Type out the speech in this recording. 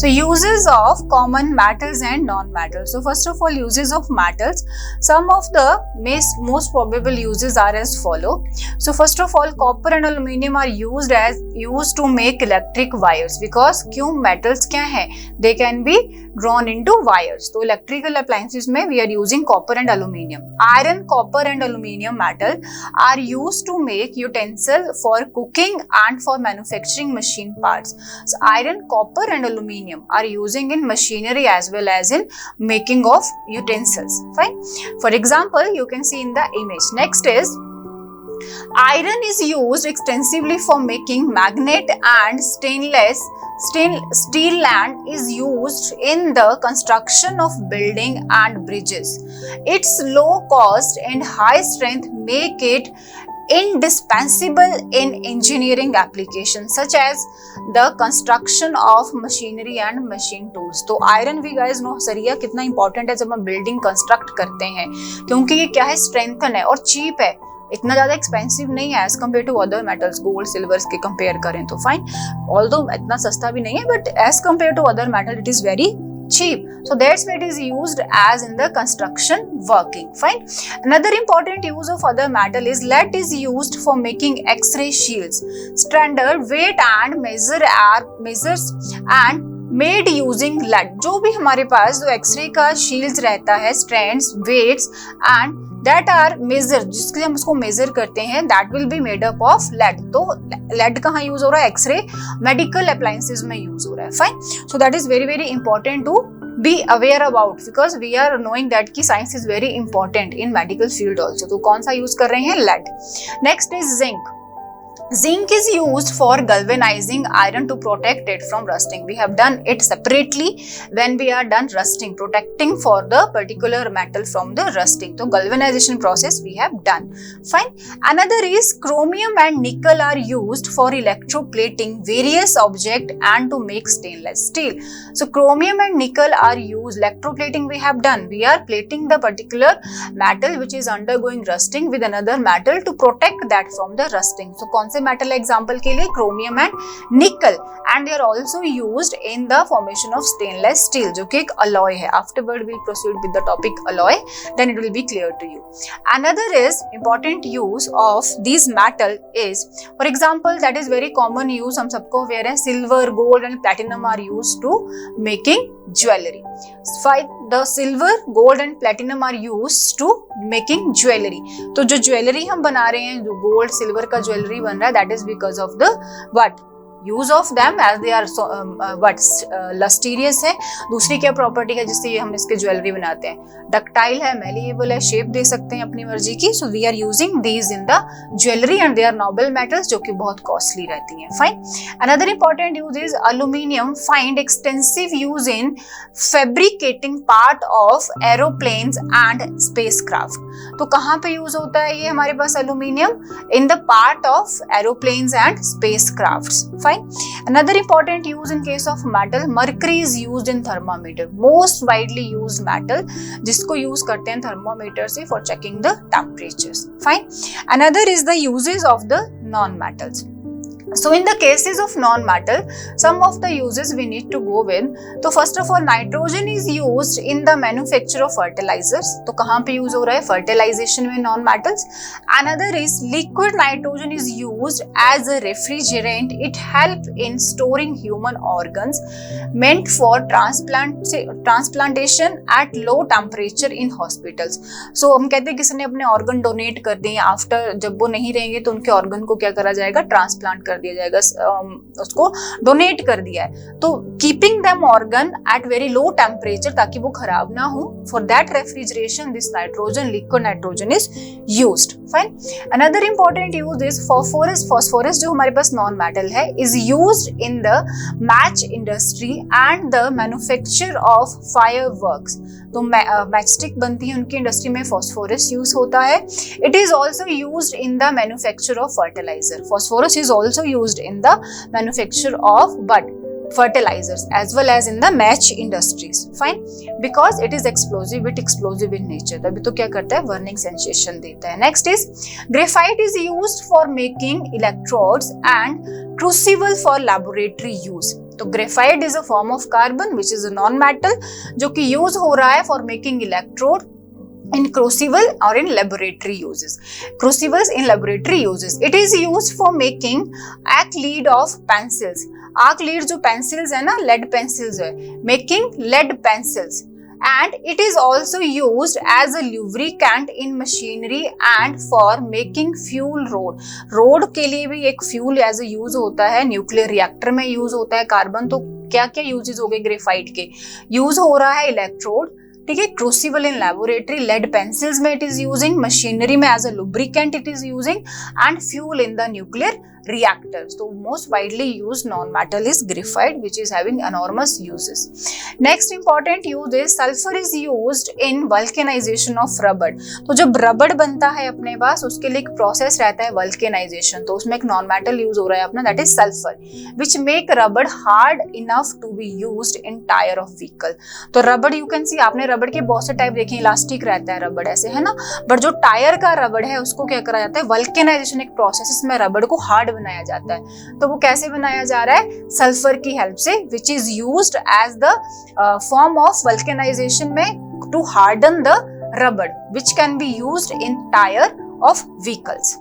So uses of common metals and non-metals. So first of all, uses of metals. Some of the most probable uses are as follow. So first of all, copper and aluminium are used to make electric wires, because क्यों metals क्या है, they can be drawn into wires. तो electrical appliances में we are using copper and aluminium. Iron, copper and aluminium metal are used to make utensil for cooking and for manufacturing machine parts. So iron, copper and aluminium are using in machinery as well as in making of utensils. Fine. For example, you can see in the image. Next is iron is used extensively for making magnet, and steel land is used in the construction of building and bridges. Its low cost and high strength make it indispensable in engineering applications such as the construction of machinery and machine tools. तो iron भी guys no सरिया कितना important है जब हम building construct करते हैं, क्योंकि ये क्या है, स्ट्रेंथन है और चीप है, इतना ज्यादा एक्सपेंसिव नहीं है as compare to other metals, gold silvers के कंपेयर करें तो फाइन, ऑल्दो इतना सस्ता भी नहीं है, but as compare to other metal it is very cheap. So that's why it is used as in the construction working. Fine. Another important use of other metal is lead is used for making X-ray shields. Standard weight and measures and made using lead. जो भी हमारे पास जो x ray का shields रहता है, strands, weights and that are measured, जिसके हम उसको मेजर करते हैं, that will be made up of lead. तो lead कहाँ यूज हो रहा है, एक्सरे मेडिकल अप्लायंसेज में यूज हो रहा है. Fine. So that is very very important to be aware about, because we are knowing that कि science is very important in medical field also. तो कौन सा यूज कर रहे हैं, lead. Next is zinc. Zinc is used for galvanizing iron to protect it from rusting. We have done it separately when we are done rusting, protecting for the particular metal from the rusting. So galvanization process we have done. Fine. Another is chromium and nickel are used for electroplating various objects and to make stainless steel. So chromium and nickel are used, electroplating we have done. We are plating the particular metal which is undergoing rusting with another metal to protect that from the rusting. So कौन से metal example के लिए, chromium and nickel, and they are also used in the formation of stainless steel, जो कि एक alloy है. Afterward we will proceed with the topic alloy, then it will be clear to you. Another is important use of this metal is, for example that is very common use, हम सबको aware है, silver, gold and platinum are used to making jewellery. The silver, gold and platinum are used to making jewelry. तो जो jewellery हम बना रहे हैं, जो गोल्ड सिल्वर का ज्वेलरी बन रहा है, that is because of the what? Use of them as they are lustrous है. दूसरी क्या प्रॉपर्टी है जिससे हम इसके ज्वेलरी बनाते हैं, डक्टाइल है, मेलिएबल है, शेप दे सकते हैं अपनी मर्जी की. So we are using these in the jewellery and they are noble metals जो कि बहुत कॉस्टली रहती हैं. Fine. Another important use is aluminium find extensive use in fabricating part of aeroplanes and spacecraft. तो कहाँ पे यूज होता है ये हमारे पास aluminium, in the part of aeroplanes and spacecrafts. Fine. Another important use in case of metal, mercury is used in thermometer. Most widely used metal जिसको use करते हैं thermometer से for checking the temperatures. Fine. Another is the uses of the non-metals. So in the cases of non-metal, some of the uses we need to go with. तो first of all, nitrogen is used in the manufacture of fertilizers. तो कहाँ पे use हो रहा है, fertilization में non-metals. Another is liquid nitrogen is used as a refrigerant. It helps in storing human organs meant for transplantation at low temperature in hospitals. So हम कहते हैं किसी ने अपने organ donate कर दिए, after जब वो नहीं रहेंगे तो उनके organ को क्या करा जाएगा, transplant कर दिया जाएगा, उसको डोनेट कर दिया है. तो keeping them organ at very low temperature ताकि वो खराब ना हो, for that refrigeration this nitrogen, liquid nitrogen is used. Fine. Another important use is phosphorus. Phosphorus जो हमारे पास नॉन मेटल है is used in the match industry and the manufacture of fireworks. तो मैचस्टिक बनती है उनकी इंडस्ट्री में phosphorus use होता है. It is also used in the manufacture of fertiliser. Phosphorus is also used in the manufacture of fertilizers as well as in the match industries. Fine. Because it is explosive, it explosive in nature. तभी तो क्या करता है, burning sensation देता है. Next is graphite is used for making electrodes and crucible for laboratory use. तो graphite is a form of carbon which is a non metal, जो कि यूज हो रहा है for making electrode in crucible or in laboratory uses. Crucibles in laboratory uses. It is used for making arc lead of pencils. Arc lead जो pencils है ना, lead pencils है, making lead pencils. And it is also used as a lubricant in machinery and for making fuel rod. Rod के लिए भी एक fuel as a use होता है, न्यूक्लियर रिएक्टर में यूज होता है कार्बन। तो क्या क्या यूजेस हो गए ग्रेफाइट के? यूज हो रहा है इलेक्ट्रोड, ठीक है, crucible in laboratory, lead pencils में इट इज यूजिंग, मशीनरी में as a lubricant it is using, and fuel in the nuclear reactors. So most widely used non-metal is graphite, which is having enormous uses. Next important use is sulfur is used in vulcanization of rubber. तो जब रबड़ बनता है अपने पास, उसके लिए एक process रहता है vulcanization, तो उसमें एक non-metal यूज हो रहा है अपना, that is sulfur, which make rubber hard enough to be used in tire of vehicle. तो रबड़ you can see, आपने रबड़ के बहुत से टाइप देखे, इलास्टिक रहता है रबड़ ऐसे, है ना, बट जो टायर का रबड़ है उसको क्या करा जाता है, वल्केनाइजेशन एक प्रोसेस, इसमें रबड़ को हार्ड बनाया जाता है। तो वो कैसे बनाया जा रहा है? सल्फर की हेल्प से, which is used as the form of vulcanisation में to harden the rubber, which can be used in tyre of vehicles.